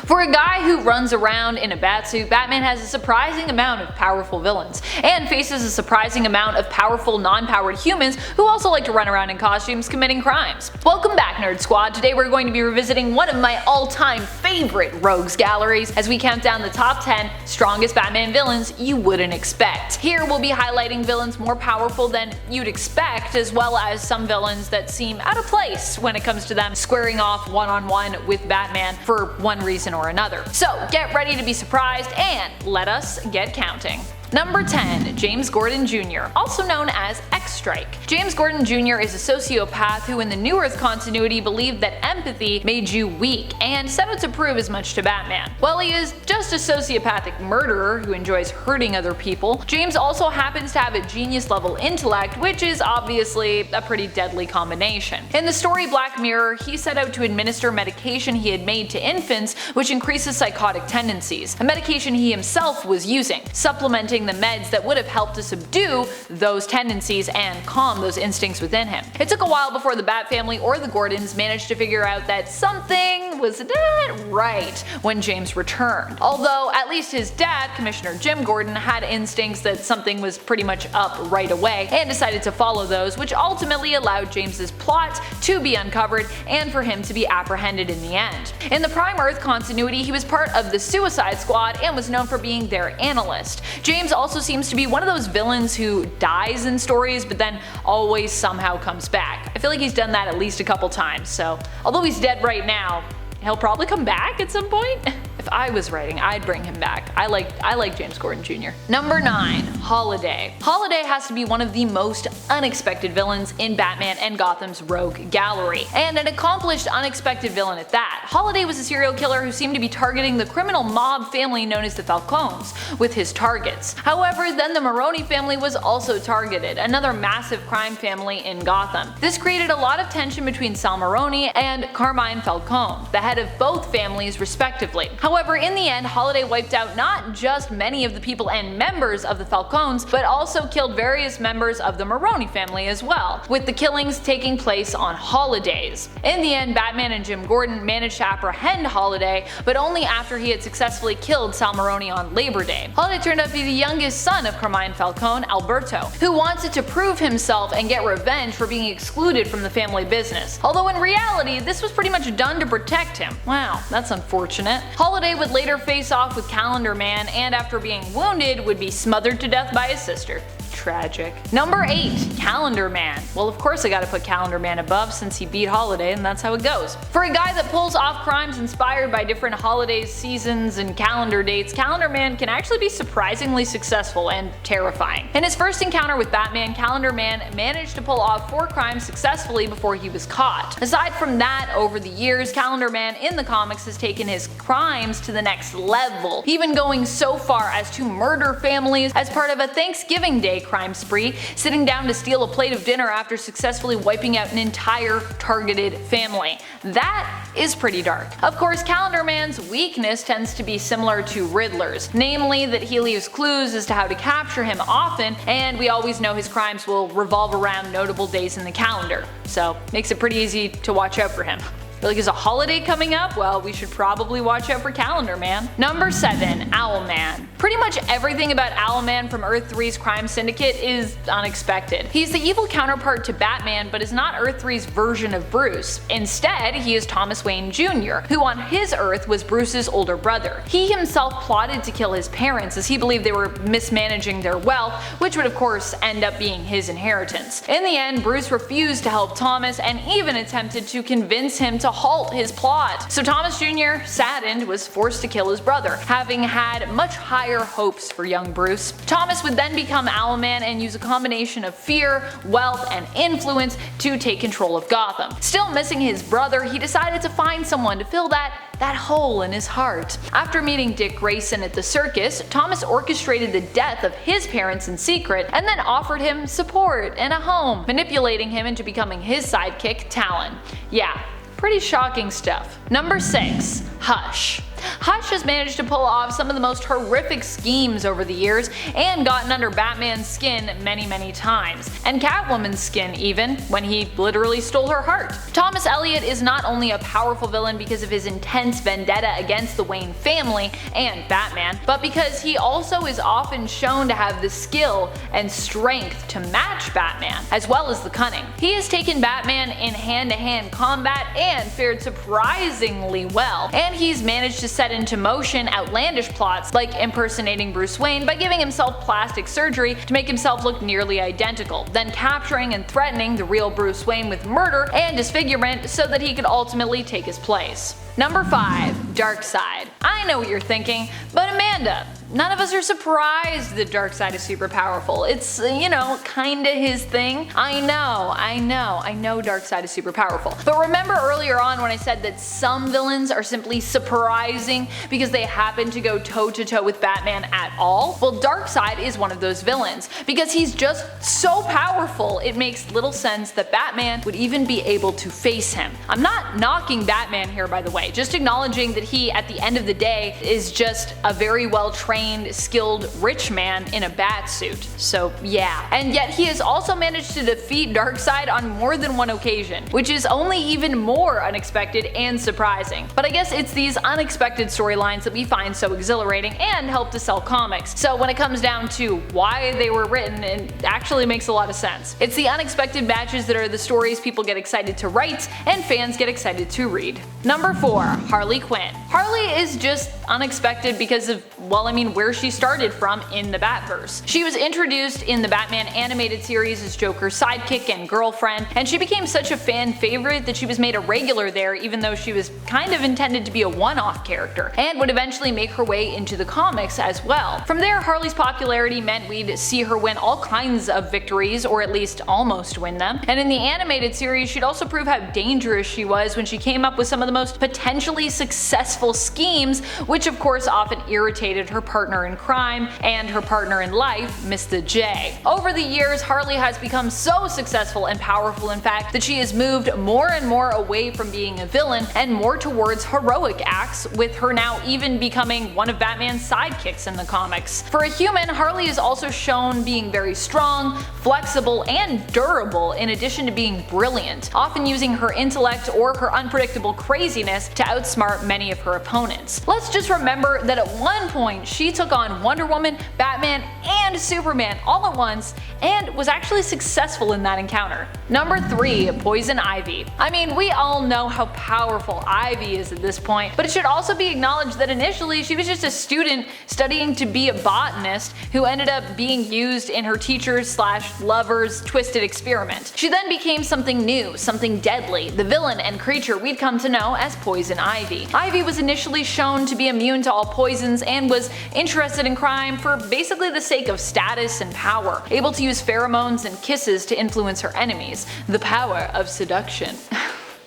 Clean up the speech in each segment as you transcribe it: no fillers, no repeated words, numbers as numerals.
For a guy who runs around in a batsuit, Batman has a surprising amount of powerful villains, and faces a surprising amount of powerful non-powered humans who also like to run around in costumes committing crimes. Welcome back, Nerd Squad. Today we're going to be revisiting one of my all-time favorite rogues galleries as we count down the top 10 strongest Batman villains you wouldn't expect. Here we'll be highlighting villains more powerful than you'd expect, as well as some villains that seem out of place when it comes to them squaring off one-on-one with Batman for one reason or another. So get ready to be surprised and let us get counting. Number 10. James Gordon Jr., also known as X-Strike. James Gordon Jr. is a sociopath who in the New Earth continuity believed that empathy made you weak and set out to prove as much to Batman. While he is just a sociopathic murderer who enjoys hurting other people, James also happens to have a genius level intellect, which is obviously a pretty deadly combination. In the story Black Mirror, he set out to administer medication he had made to infants which increases psychotic tendencies, a medication he himself was using, supplementing the meds that would have helped to subdue those tendencies and calm those instincts within him. It took a while before the Bat family or the Gordons managed to figure out that something was not right when James returned. Although at least his dad, Commissioner Jim Gordon, had instincts that something was pretty much up right away and decided to follow those, which ultimately allowed James's plot to be uncovered and for him to be apprehended in the end. In the Prime Earth continuity, he was part of the Suicide Squad and was known for being their analyst. James also seems to be one of those villains who dies in stories but then always somehow comes back. I feel like he's done that at least a couple times, so although he's dead right now, he'll probably come back at some point. If I was writing, I'd bring him back. I like James Gordon Jr. Number 9. Holiday. Holiday has to be one of the most unexpected villains in Batman and Gotham's rogue gallery, and an accomplished unexpected villain at that. Holiday was a serial killer who seemed to be targeting the criminal mob family known as the Falcones with his targets. However, then the Maroni family was also targeted, another massive crime family in Gotham. This created a lot of tension between Sal Maroni and Carmine Falcone, the head of both families respectively. However, in the end, Holiday wiped out not just many of the people and members of the Falcones, but also killed various members of the Maroni family as well, with the killings taking place on holidays. In the end, Batman and Jim Gordon managed to apprehend Holiday, but only after he had successfully killed Sal Maroni on Labor Day. Holiday turned out to be the youngest son of Carmine Falcone, Alberto, who wanted to prove himself and get revenge for being excluded from the family business. Although in reality, this was pretty much done to protect him. Wow, that's unfortunate. Holiday would later face off with Calendar Man, and after being wounded would be smothered to death by his sister. Tragic. Number 8. Calendar Man. Well, of course I gotta put Calendar Man above since he beat Holiday, and that's how it goes. For a guy that pulls off crimes inspired by different holidays, seasons, and calendar dates, Calendar Man can actually be surprisingly successful and terrifying. In his first encounter with Batman, Calendar Man managed to pull off 4 crimes successfully before he was caught. Aside from that, over the years, Calendar Man in the comics has taken his crimes to the next level, even going so far as to murder families as part of a Thanksgiving Day crime spree, sitting down to steal a plate of dinner after successfully wiping out an entire targeted family. That is pretty dark. Of course, Calendar Man's weakness tends to be similar to Riddler's, namely that he leaves clues as to how to capture him often, and we always know his crimes will revolve around notable days in the calendar, so makes it pretty easy to watch out for him. Feel like there's a holiday coming up? Well, we should probably watch out for Calendar Man. Number 7. Owlman. Pretty much everything about Owlman from Earth 3's crime syndicate is unexpected. He's the evil counterpart to Batman, but is not Earth 3's version of Bruce. Instead, he is Thomas Wayne Jr., who on his Earth was Bruce's older brother. He himself plotted to kill his parents as he believed they were mismanaging their wealth, which would of course end up being his inheritance. In the end, Bruce refused to help Thomas and even attempted to convince him to halt his plot. So Thomas Jr., saddened, was forced to kill his brother, having had much higher hopes for young Bruce. Thomas would then become Owlman and use a combination of fear, wealth, and influence to take control of Gotham. Still missing his brother, he decided to find someone to fill that hole in his heart. After meeting Dick Grayson at the circus, Thomas orchestrated the death of his parents in secret and then offered him support and a home, manipulating him into becoming his sidekick, Talon. Yeah, pretty shocking stuff. Number 6. Hush. Hush has managed to pull off some of the most horrific schemes over the years and gotten under Batman's skin many times, and Catwoman's skin even, when he literally stole her heart. Thomas Elliot is not only a powerful villain because of his intense vendetta against the Wayne family and Batman, but because he also is often shown to have the skill and strength to match Batman, as well as the cunning. He has taken Batman in hand-to-hand combat and fared surprisingly well, and he's managed to set into motion outlandish plots like impersonating Bruce Wayne by giving himself plastic surgery to make himself look nearly identical, then capturing and threatening the real Bruce Wayne with murder and disfigurement so that he could ultimately take his place. Number 5. Darkseid. I know what you're thinking, but Amanda, none of us are surprised that Darkseid is super powerful. It's, you know, kinda his thing. I know Darkseid is super powerful. But remember earlier on when I said that some villains are simply surprising because they happen to go toe-to-toe with Batman at all? Well, Darkseid is one of those villains, because he's just so powerful it makes little sense that Batman would even be able to face him. I'm not knocking Batman here, by the way, just acknowledging that he, at the end of the day, is just a very well-trained, skilled, rich man in a bat suit. So yeah. And yet he has also managed to defeat Darkseid on more than one occasion, which is only even more unexpected and surprising. But I guess it's these unexpected storylines that we find so exhilarating and help to sell comics. So when it comes down to why they were written, it actually makes a lot of sense. It's the unexpected matches that are the stories people get excited to write and fans get excited to read. Number 4. Harley Quinn. Harley is just unexpected because of, well, I mean, where she started from in the Batverse. She was introduced in the Batman animated series as Joker's sidekick and girlfriend, and she became such a fan favorite that she was made a regular there, even though she was kind of intended to be a one-off character, and would eventually make her way into the comics as well. From there, Harley's popularity meant we'd see her win all kinds of victories, or at least almost win them, and in the animated series she'd also prove how dangerous she was when she came up with some of the most potentially successful schemes, which of course often irritated her partner in crime and her partner in life, Mr. J. Over the years, Harley has become so successful and powerful, in fact, that she has moved more and more away from being a villain and more towards heroic acts, with her now even becoming one of Batman's sidekicks in the comics. For a human, Harley is also shown being very strong, flexible, and durable, in addition to being brilliant, often using her intellect or her unpredictable craziness to outsmart many of her opponents. Let's just remember that at one point she took on Wonder Woman, Batman, and Superman all at once, and was actually successful in that encounter. Number 3. Poison Ivy. I mean, we all know how powerful Ivy is at this point, but it should also be acknowledged that initially she was just a student studying to be a botanist who ended up being used in her teacher's / lover's twisted experiment. She then became something new, something deadly, the villain and creature we'd come to know as Poison Ivy. Ivy was initially shown to be immune to all poisons and was interested in crime for basically the sake of status and power, able to use pheromones and kisses to influence her enemies. The power of seduction.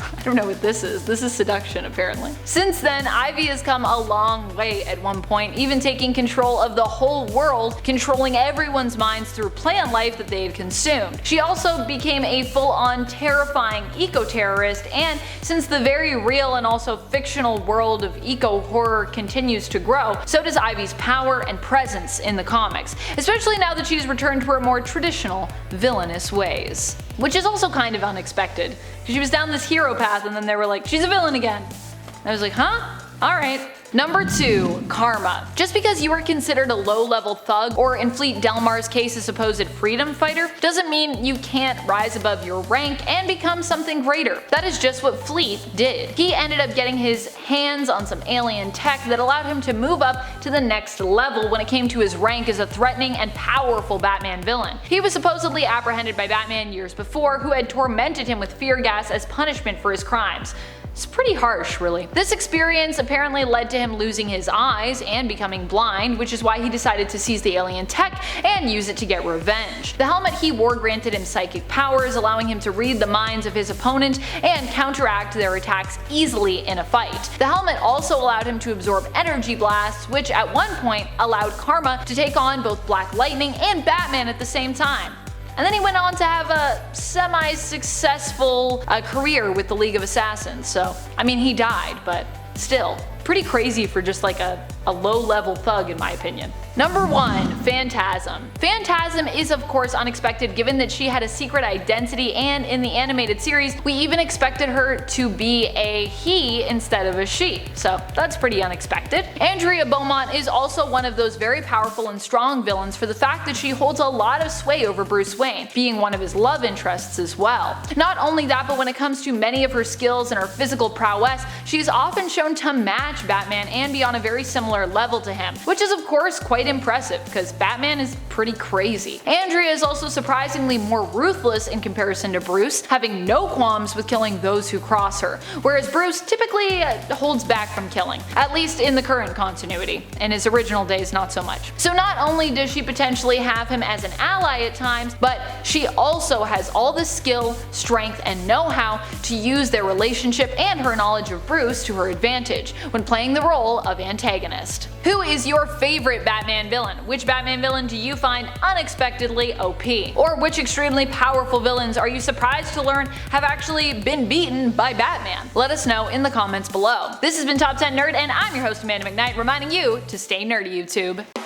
I don't know what this is. This is seduction, apparently. Since then, Ivy has come a long way at one point, even taking control of the whole world, controlling everyone's minds through plant life that they had consumed. She also became a full-on terrifying eco-terrorist, and since the very real and also fictional world of eco-horror continues to grow, so does Ivy's power and presence in the comics, especially now that she's returned to her more traditional, villainous ways. Which is also kind of unexpected, because she was down this hero path and then they were like, she's a villain again. And I was like, huh? Alright. Number 2. Karma. Just because you are considered a low-level thug, or in Fleet Delmar's case a supposed freedom fighter, doesn't mean you can't rise above your rank and become something greater. That is just what Fleet did. He ended up getting his hands on some alien tech that allowed him to move up to the next level when it came to his rank as a threatening and powerful Batman villain. He was supposedly apprehended by Batman years before, who had tormented him with fear gas as punishment for his crimes. It's pretty harsh, really. This experience apparently led to him losing his eyes and becoming blind, which is why he decided to seize the alien tech and use it to get revenge. The helmet he wore granted him psychic powers, allowing him to read the minds of his opponent and counteract their attacks easily in a fight. The helmet also allowed him to absorb energy blasts, which at one point allowed Karma to take on both Black Lightning and Batman at the same time. And then he went on to have a semi-successful career with the League of Assassins, so I mean, he died, but still. pretty crazy for just like a low-level thug in my opinion. Number 1. Phantasm. Phantasm is of course unexpected given that she had a secret identity, and in the animated series we even expected her to be a he instead of a she, so that's pretty unexpected. Andrea Beaumont is also one of those very powerful and strong villains for the fact that she holds a lot of sway over Bruce Wayne, being one of his love interests as well. Not only that, but when it comes to many of her skills and her physical prowess, she is often shown to match Batman and be on a very similar level to him, which is of course quite impressive because Batman is pretty crazy. Andrea is also surprisingly more ruthless in comparison to Bruce, having no qualms with killing those who cross her, whereas Bruce typically holds back from killing, at least in the current continuity. In his original days, not so much. So not only does she potentially have him as an ally at times, but she also has all the skill, strength, and know-how to use their relationship and her knowledge of Bruce to her advantage when playing the role of antagonist. Who is your favorite Batman villain? Which Batman villain do you find unexpectedly OP? Or which extremely powerful villains are you surprised to learn have actually been beaten by Batman? Let us know in the comments below. This has been Top 10 Nerd, and I'm your host Amanda McKnight, reminding you to stay nerdy, YouTube.